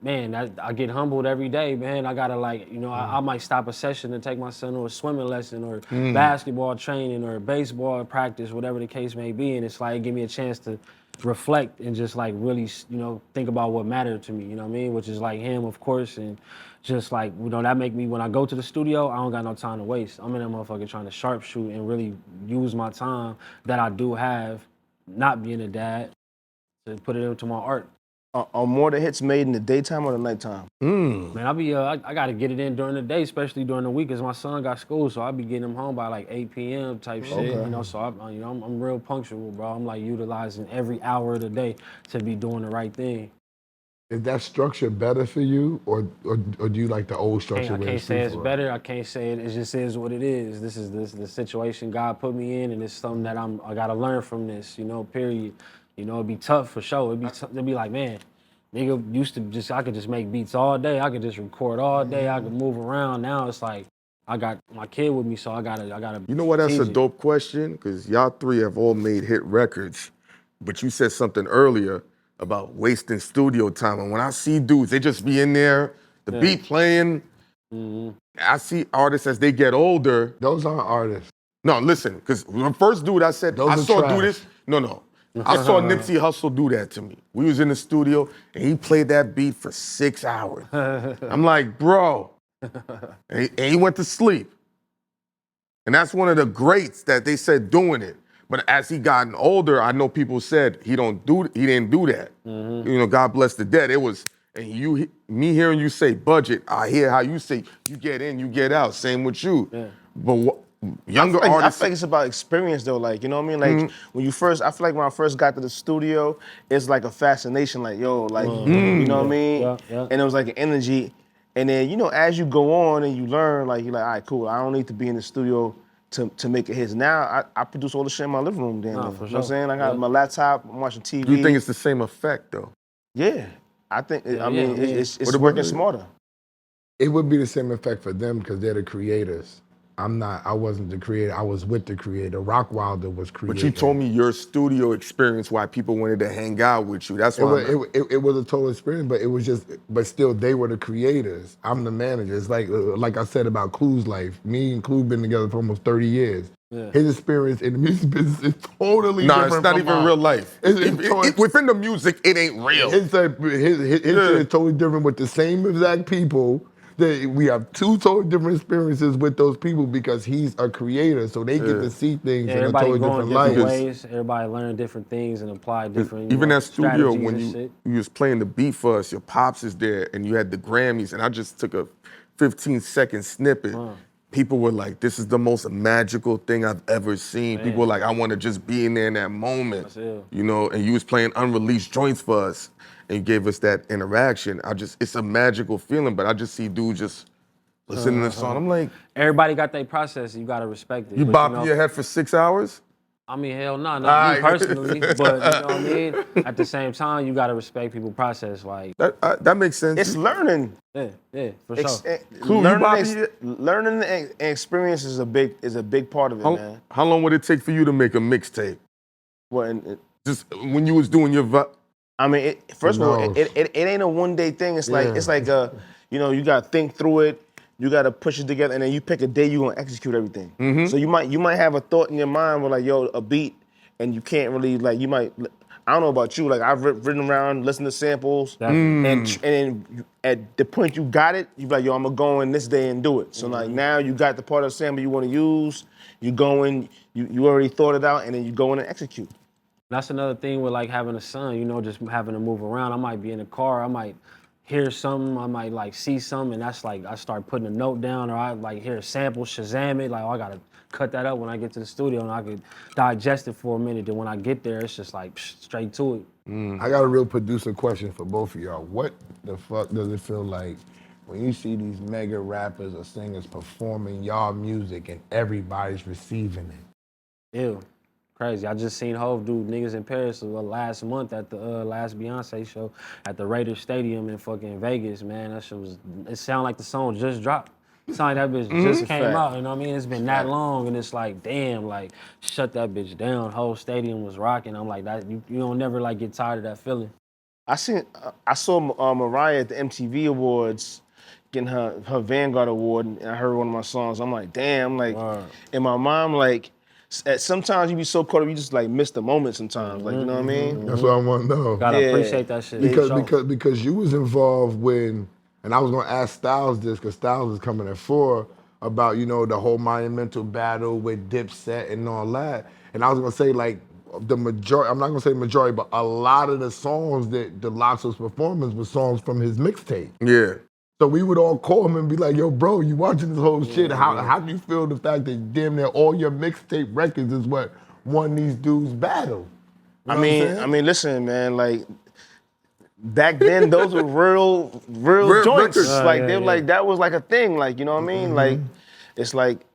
[SPEAKER 4] man, I get humbled every day, man. I gotta like, you know, I might stop a session and take my son to a swimming lesson or basketball training or baseball practice, whatever the case may be. And it's like, give me a chance to reflect and just like really, you know, think about what mattered to me, you know what I mean? Which is like him, of course, and just like, you know, that make me, when I go to the studio, I don't got no time to waste. I'm in that motherfucker trying to sharpshoot and really use my time that I do have, not being a dad, to put it into my art.
[SPEAKER 1] Are more the hits made in the daytime or the nighttime?
[SPEAKER 4] Man, I gotta get it in during the day, especially during the week, cause my son got school, so I'll be getting him home by like 8 p.m. type shit. You know, so I'm real punctual, bro. I'm like utilizing every hour of the day to be doing the right thing.
[SPEAKER 2] Is that structure better for you, or do you like the old structure?
[SPEAKER 4] I can't say it's better. I can't say it. It just is what it is. This is the situation God put me in, and it's something that I gotta learn from this. You know, period. You know, it'd be tough for sure. It'd be like, man, nigga used to I could just make beats all day. I could just record all day. I could move around. Now it's like I got my kid with me, so I gotta.
[SPEAKER 3] You know what? That's a
[SPEAKER 4] teach it.
[SPEAKER 3] dope question, because y'all three have all made hit records, but you said something earlier about wasting studio time. And when I see dudes, they just be in there, the beat playing. I see artists as they get older.
[SPEAKER 2] Those aren't artists.
[SPEAKER 3] No, listen, because the first dude I said,
[SPEAKER 2] Those
[SPEAKER 3] I
[SPEAKER 2] are
[SPEAKER 3] saw
[SPEAKER 2] trash.
[SPEAKER 3] do this. No. I saw Nipsey Hussle do that to me. We was in the studio and he played that beat for 6 hours. I'm like, bro. And he went to sleep. And that's one of the greats that they said doing it. But as he gotten older, I know people said he didn't do that. You know, God bless the dead. It was, and me hearing you say budget, I hear how you say you get in, you get out. Same with you.
[SPEAKER 4] Yeah.
[SPEAKER 3] But younger
[SPEAKER 1] I
[SPEAKER 3] artists.
[SPEAKER 1] feel like it's about experience though, like, you know what I mean? Like when you first, I feel like when I first got to the studio, it's like a fascination, like, yo, like, you know what I mean?
[SPEAKER 4] Yeah.
[SPEAKER 1] And it was like an energy. And then, you know, as you go on and you learn, like, you're like, all right, cool, I don't need to be in the studio to make it hits. Now I produce all the shit in my living room, damn near.
[SPEAKER 4] for
[SPEAKER 1] You know what I'm
[SPEAKER 4] sure.
[SPEAKER 1] saying? I got my laptop, I'm watching TV.
[SPEAKER 3] Do you think it's the same effect though?
[SPEAKER 1] Yeah. I think, I mean,
[SPEAKER 4] yeah.
[SPEAKER 1] it's
[SPEAKER 3] What about
[SPEAKER 1] working
[SPEAKER 3] you?
[SPEAKER 1] smarter.
[SPEAKER 2] It would be the same effect for them because they're the creators. I wasn't the creator. I was with the creator. Rockwilder was creator.
[SPEAKER 3] But you told me your studio experience, why people wanted to hang out with you. That's why.
[SPEAKER 2] It was a total experience, but it was just, but still, they were the creators. I'm the manager. It's like I said about Clue's life. Me and Clue been together for almost 30 years.
[SPEAKER 4] Yeah.
[SPEAKER 2] His experience in the music business is totally different.
[SPEAKER 3] It's not
[SPEAKER 2] from
[SPEAKER 3] even
[SPEAKER 2] mine.
[SPEAKER 3] real life. Within the music, it ain't real.
[SPEAKER 2] His shit is totally different with the same exact people. We have two totally different experiences with those people because he's a creator, so they get to see things in a
[SPEAKER 4] Everybody
[SPEAKER 2] totally
[SPEAKER 4] going
[SPEAKER 2] different
[SPEAKER 4] different
[SPEAKER 2] light.
[SPEAKER 4] ways. Everybody learn different things and apply different.
[SPEAKER 3] Even that studio,
[SPEAKER 4] strategies
[SPEAKER 3] when
[SPEAKER 4] and
[SPEAKER 3] you
[SPEAKER 4] shit.
[SPEAKER 3] was playing the beat for us, your pops is there, and you had the Grammys, and I just took a 15-second snippet. People were like, "This is the most magical thing I've ever seen." People were like, "I want to just be in there in that moment,"
[SPEAKER 4] That's it.
[SPEAKER 3] you know. And you was playing unreleased joints for us, and you gave us that interaction. It's a magical feeling. But I just see dudes just listening to the song. I'm like,
[SPEAKER 4] Everybody got their process. You gotta respect it.
[SPEAKER 3] you
[SPEAKER 4] But,
[SPEAKER 3] bopping your head for 6 hours?
[SPEAKER 4] I mean, hell no, not me
[SPEAKER 3] Alright.
[SPEAKER 4] personally, but you know what I mean? At the same time, you gotta respect people's process. Like,
[SPEAKER 3] That makes sense.
[SPEAKER 1] It's learning.
[SPEAKER 4] yeah, for sure.
[SPEAKER 3] Clue, you bopping
[SPEAKER 1] Learning and experience is a big part of it, man.
[SPEAKER 3] How long would it take for you to make a mixtape? Just when you was doing your
[SPEAKER 1] I mean, first of all,
[SPEAKER 2] knows?
[SPEAKER 1] it ain't a one day thing. It's like you know, you gotta think through it. you gotta push it together, and then you pick a day you gonna execute everything. So you might have a thought in your mind where like, yo, a beat, and you can't really like, you might. I don't know about you, like I've written around, listened to samples, and at the point you got it, you be like, yo, I'm gonna go in this day and do it. So like now you got the part of the sample you want to use, you go in, you already thought it out, and then you go in and execute.
[SPEAKER 4] That's another thing with like having a son, you know, just having to move around. I might be in the car, I might hear something, I might like see something, and that's like I start putting a note down, or I like hear a sample, Shazam it, like, oh, I gotta cut that up when I get to the studio, and I could digest it for a minute. Then when I get there, it's just like straight to it.
[SPEAKER 2] I got a real producer question for both of y'all. What the fuck does it feel like when you see these mega rappers or singers performing y'all music and everybody's receiving it?
[SPEAKER 4] Ew, crazy. I just seen Hov do Niggas in Paris last month at the last Beyonce show at the Raiders Stadium in fucking Vegas, man. That shit was, it sounded like the song just dropped. It sounded like that bitch just came out, you know what I mean? It's been that long, and it's like, damn, like, shut that bitch down. Whole stadium was rocking. I'm like, that you don't never like get tired of that feeling.
[SPEAKER 1] I saw Mariah at the MTV Awards getting her Vanguard Award, and I heard one of my songs. I'm like, damn, like, in my mind, like, sometimes you be so caught up, you just like miss the moment sometimes, like, you know what I mean?
[SPEAKER 2] That's what I want to know.
[SPEAKER 4] Gotta
[SPEAKER 1] Yeah.
[SPEAKER 4] appreciate that shit.
[SPEAKER 2] Because you was involved when, and I was gonna ask Styles this, because Styles is coming at 4, about, you know, the whole monumental battle with Dipset and all that. And I was gonna say, like, the majority, I'm not gonna say majority, but a lot of the songs that the Lox was performing were songs from his mixtape.
[SPEAKER 3] Yeah.
[SPEAKER 2] So we would all call him and be like, yo, bro, you watching this whole shit. How do you feel the fact that damn near all your mixtape records is what won these dudes battle? You know what I'm
[SPEAKER 1] I mean, listen, man, like, back then those were real joints.
[SPEAKER 3] records.
[SPEAKER 1] Like, they were like, that was like a thing, like, you know what I mean? Like, it's like,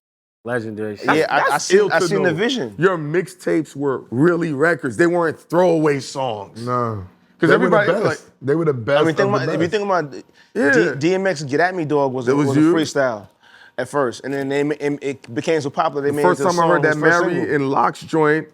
[SPEAKER 4] Legendary shit.
[SPEAKER 1] yeah, I
[SPEAKER 3] That's
[SPEAKER 1] seen
[SPEAKER 3] ill to
[SPEAKER 1] the
[SPEAKER 3] know.
[SPEAKER 1] vision.
[SPEAKER 3] Your mixtapes were really records. They weren't throwaway songs.
[SPEAKER 2] No.
[SPEAKER 3] Because everybody was like,
[SPEAKER 2] They were the best.
[SPEAKER 1] I mean, if you think about DMX Get At Me Dog was a
[SPEAKER 3] you?
[SPEAKER 1] freestyle at first, and then it became so popular they made
[SPEAKER 3] first
[SPEAKER 1] it into
[SPEAKER 3] time I heard that
[SPEAKER 1] his first
[SPEAKER 3] Mary
[SPEAKER 1] single.
[SPEAKER 3] and Lox joint,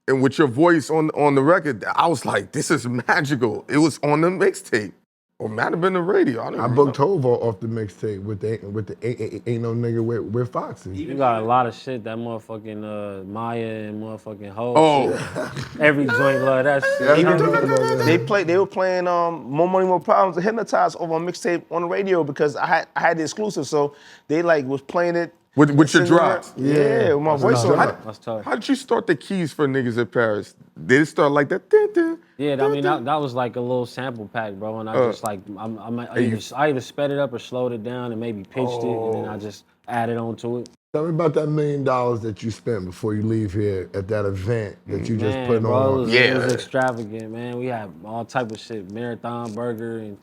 [SPEAKER 3] and with your voice on the record, I was like, this is magical. It was on the mixtape. Or might have been the radio. I don't
[SPEAKER 2] I
[SPEAKER 3] even
[SPEAKER 2] booked
[SPEAKER 3] know.
[SPEAKER 2] Hov off the mixtape with the Ain't No Nigga with Foxy.
[SPEAKER 4] You got a lot of shit, that motherfucking Maya and motherfucking Ho.
[SPEAKER 3] Oh.
[SPEAKER 4] Shit. Every joint love that shit.
[SPEAKER 1] They were playing More Money, More Problems, Hypnotize over on mixtape on the radio because I had the exclusive, so they like was playing it
[SPEAKER 3] With your
[SPEAKER 1] singing
[SPEAKER 3] drops.
[SPEAKER 1] it. Yeah, with my voice on it.
[SPEAKER 4] That's tough.
[SPEAKER 3] How did you start the keys for Niggas in Paris? Did it start like that? Dun, dun,
[SPEAKER 4] Yeah, I
[SPEAKER 3] dun,
[SPEAKER 4] mean,
[SPEAKER 3] dun?
[SPEAKER 4] that was like a little sample pack, bro, and I just like, I either sped it up or slowed it down and maybe pitched it, and then I just added on to it.
[SPEAKER 2] Tell me about that $1 million that you spent before you leave here at that event that you just
[SPEAKER 4] Man,
[SPEAKER 2] put
[SPEAKER 4] bro,
[SPEAKER 2] on.
[SPEAKER 4] it was extravagant, man. We had all type of shit, Marathon Burger, and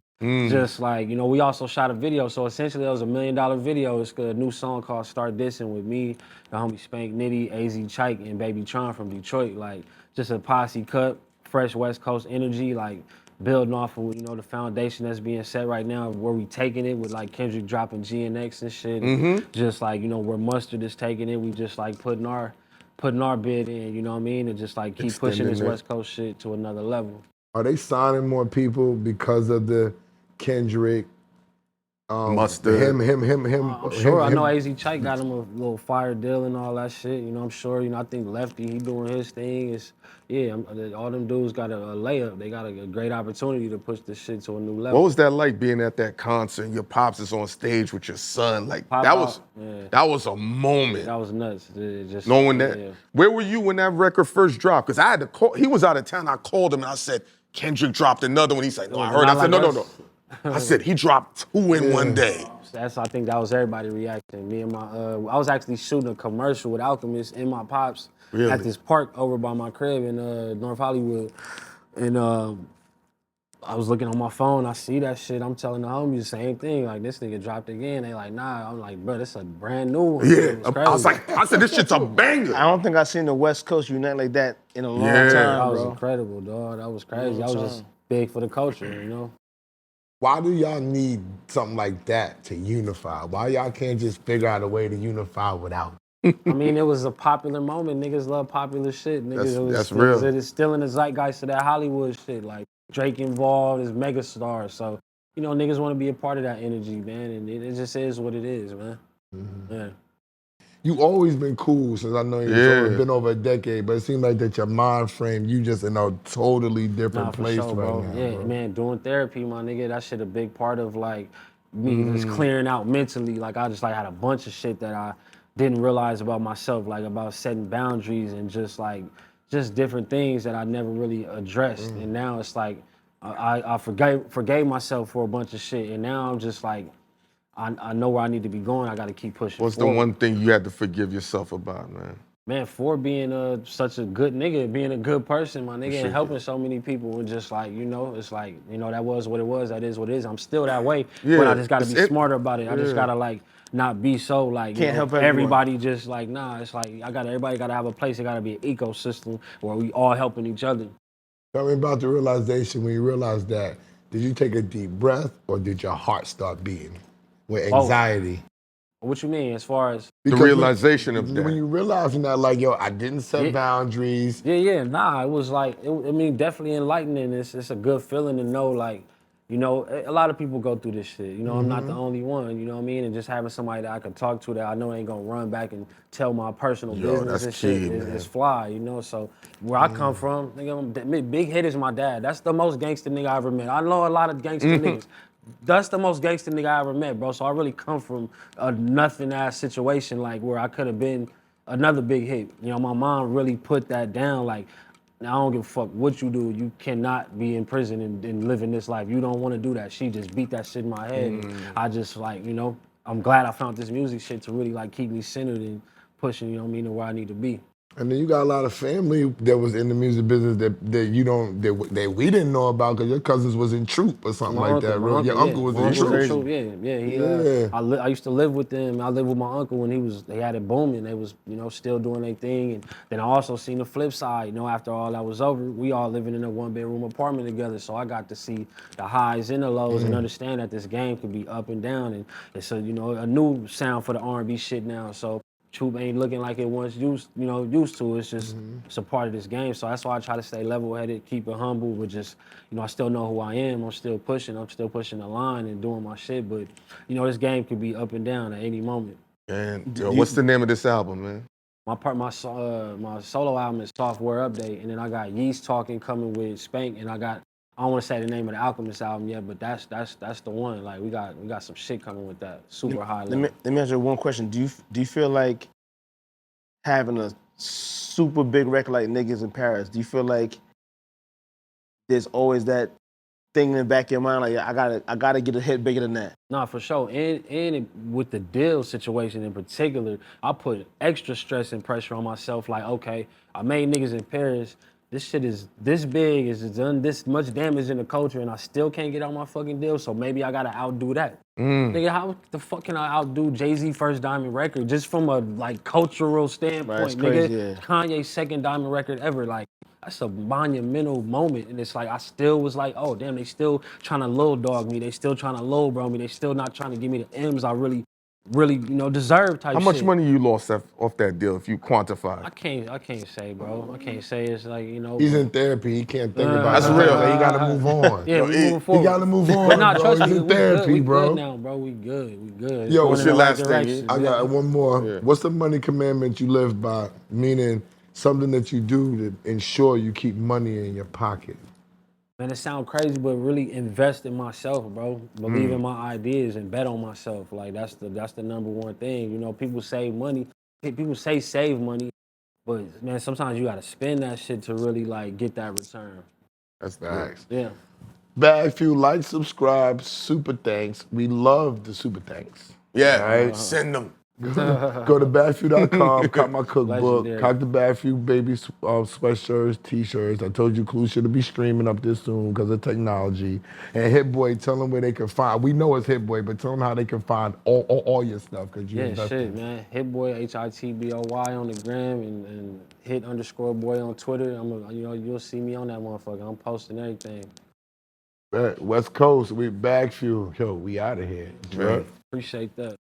[SPEAKER 4] just like, you know, we also shot a video. So essentially, it was $1 million video. It's a new song called Start Dissing with me, the homie Spank Nitty, AZ Chike, and Baby Tron from Detroit. Like, just a posse cut, fresh West Coast energy, like building off of, you know, the foundation that's being set right now, where we taking it with like Kendrick dropping GNX and shit. And just like, you know, where Mustard is taking it, we just like putting our bid in, you know what I mean? And just like keep pushing this
[SPEAKER 2] Extending it.
[SPEAKER 4] West Coast shit to another level.
[SPEAKER 2] Are they signing more people because of the Kendrick?
[SPEAKER 3] Mustard.
[SPEAKER 2] Him.
[SPEAKER 4] I'm sure. I know AZ Chike got him a little fire deal and all that shit. You know, I'm sure. You know, I think Lefty, he doing his thing. All them dudes got a layup. They got a great opportunity to push this shit to a new level.
[SPEAKER 3] What was that like being at that concert and your pops is on stage with your son? Like
[SPEAKER 4] Pop
[SPEAKER 3] that
[SPEAKER 4] out,
[SPEAKER 3] was a moment.
[SPEAKER 4] That was nuts. Just
[SPEAKER 3] Knowing that.
[SPEAKER 4] yeah.
[SPEAKER 3] Where were you when that record first dropped? Because I had to call, he was out of town. I called him and I said, Kendrick dropped another one. He's like, no, I heard. I said, no. I said, he dropped 2 in one day.
[SPEAKER 4] I think that was everybody reacting. Me and my, I was actually shooting a commercial with Alchemist and my pops at this park over by my crib in North Hollywood. And I was looking on my phone, I see that shit. I'm telling the homies the same thing. Like, this nigga dropped again. They like, nah. I'm like, bro, this is a brand new one.
[SPEAKER 3] Yeah, I said, this shit's a banger.
[SPEAKER 1] I don't think I've seen the West Coast unite like that in a long
[SPEAKER 3] Yeah.
[SPEAKER 1] time,
[SPEAKER 4] That was
[SPEAKER 1] bro.
[SPEAKER 4] incredible, dog. That was crazy. That was just big for the culture, you know?
[SPEAKER 2] Why do y'all need something like that to unify? Why y'all can't just figure out a way to unify without?
[SPEAKER 4] I mean, it was a popular moment. Niggas love popular shit. Niggas,
[SPEAKER 3] That's real.
[SPEAKER 4] It's still in the zeitgeist of that Hollywood shit. Like, Drake involved is megastar. So you know, niggas want to be a part of that energy, man, and it just is what it is, man. Yeah.
[SPEAKER 2] You always been cool since I know you. So it's been over a decade, but it seems like that your mind frame, you just in a totally different
[SPEAKER 4] Nah, for
[SPEAKER 2] place
[SPEAKER 4] sure,
[SPEAKER 2] right
[SPEAKER 4] bro.
[SPEAKER 2] now,
[SPEAKER 4] Yeah,
[SPEAKER 2] bro.
[SPEAKER 4] man, doing therapy, my nigga, that shit a big part of like me just clearing out mentally. Like I just like had a bunch of shit that I didn't realize about myself, like about setting boundaries and just different things that I never really addressed. And now it's like I forgave myself for a bunch of shit, and now I'm just like I know where I need to be going. I got to keep pushing
[SPEAKER 3] What's the
[SPEAKER 4] forward.
[SPEAKER 3] one thing you had to forgive yourself about, man?
[SPEAKER 4] Man, for being such a good nigga, being a good person, my nigga, and helping so many people, and just like, you know, it's like, you know, that was what it was, that is what it is. I'm still that way, but I just gotta be smarter about it. I just gotta like not be so like, you
[SPEAKER 1] Can't
[SPEAKER 4] know,
[SPEAKER 1] help everyone.
[SPEAKER 4] everybody just like, nah, it's like everybody gotta have a place, it gotta be an ecosystem where we all helping each other.
[SPEAKER 2] Tell me about the realization when you realized that. Did you take a deep breath or did your heart start beating with
[SPEAKER 4] Both.
[SPEAKER 2] anxiety?
[SPEAKER 4] What you mean, as far as?
[SPEAKER 3] The realization of
[SPEAKER 2] When
[SPEAKER 3] that.
[SPEAKER 2] you realizing that, like, yo, I didn't set boundaries.
[SPEAKER 4] Yeah, nah, it was like, I mean, definitely enlightening. It's a good feeling to know, like, you know, a lot of people go through this shit. You know, I'm not the only one, you know what I mean? And just having somebody that I can talk to that I know ain't gonna run back and tell my personal business
[SPEAKER 3] that's
[SPEAKER 4] and shit
[SPEAKER 3] key,
[SPEAKER 4] is fly, you know? So where I come from, nigga, Big Hit is my dad. That's the most gangster nigga I ever met. I know a lot of gangster niggas. That's the most gangster nigga I ever met, bro. So I really come from a nothing ass situation, like where I could have been another Big Hit. You know, my mom really put that down, like, I don't give a fuck what you do. You cannot be in prison and live in this life. You don't want to do that. She just beat that shit in my head. And I just like, you know, I'm glad I found this music shit to really like keep me centered and pushing, you know what I mean, to where I need to be.
[SPEAKER 2] And then you got a lot of family that was in the music business that you don't that we didn't know about because your cousins was in troop or something like that. Your uncle was in troop.
[SPEAKER 4] Yeah. I used to live with them. I lived with my uncle when they had it booming. They was, you know, still doing their thing. And then I also seen the flip side. You know, after all that was over, we all living in a 1-bedroom apartment together. So I got to see the highs and the lows and understand that this game could be up and down. And so, you know, a new sound for the R&B shit now. So Troop ain't looking like it once used to. It's just it's a part of this game. So that's why I try to stay level-headed, keep it humble, but just, you know, I still know who I am. I'm still pushing the line and doing my shit. But, you know, this game could be up and down at any moment.
[SPEAKER 3] And yo, what's the name of this album, man?
[SPEAKER 4] My solo album is Software Update, and then I got Yeast Talking coming with Spank, and I don't want to say the name of the Alchemist album yet, but that's the one. Like we got some shit coming with that. Super high level.
[SPEAKER 1] Let me ask you one question. Do you feel like having a super big record like Niggas in Paris, do you feel like there's always that thing in the back of your mind, like I gotta get a hit bigger than that?
[SPEAKER 4] Nah, for sure. And with the deal situation in particular, I put extra stress and pressure on myself. Like, okay, I made Niggas in Paris. This shit is this big, it's done this much damage in the culture, and I still can't get out my fucking deal. So maybe I gotta outdo that. Nigga, how the fuck can I outdo Jay-Z first diamond record just from a like cultural standpoint?
[SPEAKER 1] Right, it's
[SPEAKER 4] nigga,
[SPEAKER 1] crazy, yeah.
[SPEAKER 4] Kanye's second diamond record ever. Like, that's a monumental moment. And it's like, I still was like, oh, damn, they still trying to low dog me. They still trying to low bro me. They still not trying to give me the M's I really, you know, deserve type
[SPEAKER 3] How much
[SPEAKER 4] shit.
[SPEAKER 3] money you lost off that deal if you quantify?
[SPEAKER 4] I can't say, bro. I can't say. It's like, you know.
[SPEAKER 2] He's in therapy. He can't think about
[SPEAKER 3] That's
[SPEAKER 2] it.
[SPEAKER 3] real.
[SPEAKER 2] So he got to move on.
[SPEAKER 4] Yeah, we moving forward.
[SPEAKER 2] He got to move on,
[SPEAKER 4] But nah,
[SPEAKER 2] bro.
[SPEAKER 4] trust
[SPEAKER 2] He's
[SPEAKER 4] me,
[SPEAKER 2] in therapy,
[SPEAKER 4] we
[SPEAKER 2] bro.
[SPEAKER 4] good now, bro. We good.
[SPEAKER 2] Yo,
[SPEAKER 3] what's your last thing?
[SPEAKER 2] I got one more.
[SPEAKER 3] Yeah.
[SPEAKER 2] What's the money commandment you live by? Meaning something that you do to ensure you keep money in your pocket.
[SPEAKER 4] Man, it sounds crazy, but really invest in myself, bro. Believe in my ideas and bet on myself. Like that's the number one thing. You know, people save money. People say save money, but man, sometimes you gotta spend that shit to really like get that return.
[SPEAKER 3] That's
[SPEAKER 2] Facts.
[SPEAKER 4] Yeah.
[SPEAKER 2] BagFuel, like, subscribe, super thanks. We love the super thanks.
[SPEAKER 3] Yeah,
[SPEAKER 2] Right.
[SPEAKER 3] send them.
[SPEAKER 2] Go to BagFuel.com, cop my cookbook,
[SPEAKER 4] Legendary.
[SPEAKER 2] cop the BagFuel baby sweatshirts, t-shirts. I told you Clue should be streaming up this soon because of technology. And Hit Boy, tell them where they can find. We know it's Hit Boy, but tell them how they can find all your stuff because you
[SPEAKER 4] Yeah,
[SPEAKER 2] invested.
[SPEAKER 4] shit, man. Hitboy, HITBOY on the gram and hit_boy on Twitter. You'll see me on that motherfucker. I'm posting everything.
[SPEAKER 2] West Coast, we BagFuel. Yo, we out of here.
[SPEAKER 3] Right.
[SPEAKER 4] Appreciate that.